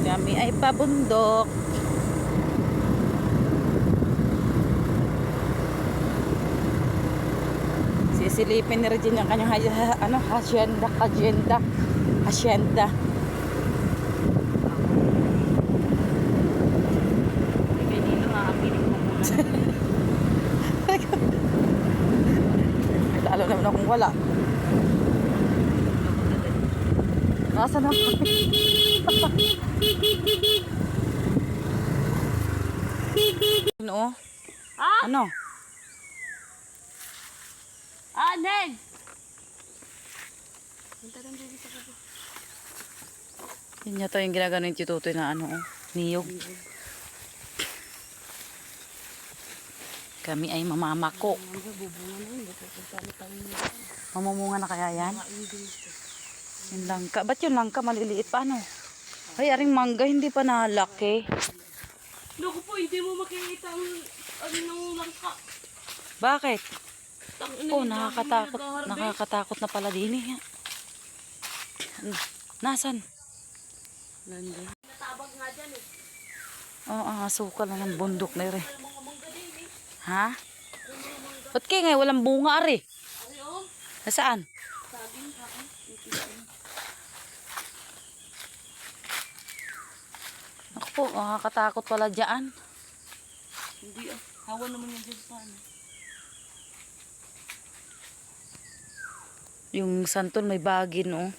Kami ay pabundok. Sisilipin ni Regine ang kanyang hacienda. Lalo naman akong wala. Nasaan ako? Ano? Ah? Ano? Neng! Yun yata yung ginagano yung titutoy na niyog. Kami ay mamamako. Mamumunga na kaya yan? Yung langka. Ba't yung langka maliliit pa ano? Ay, aring mangga hindi pa nalaki. Naku po, hindi mo makikita ang ng langka. Bakit? Oh, Ang nakakatakot. nag-harvest. Nakakatakot na pala din eh. Nasaan? Nandun. Natabag nga dyan eh. Oo, ang asukal na ng bundok na rin. Ha? Ba't kaya ngayon walang bunga ari? Ano? Nasaan? Saging ka. Ako po, nakakatakot pala dyan. Hindi ah. Hawa naman yan dyan pa. Yung santol may bagin oh.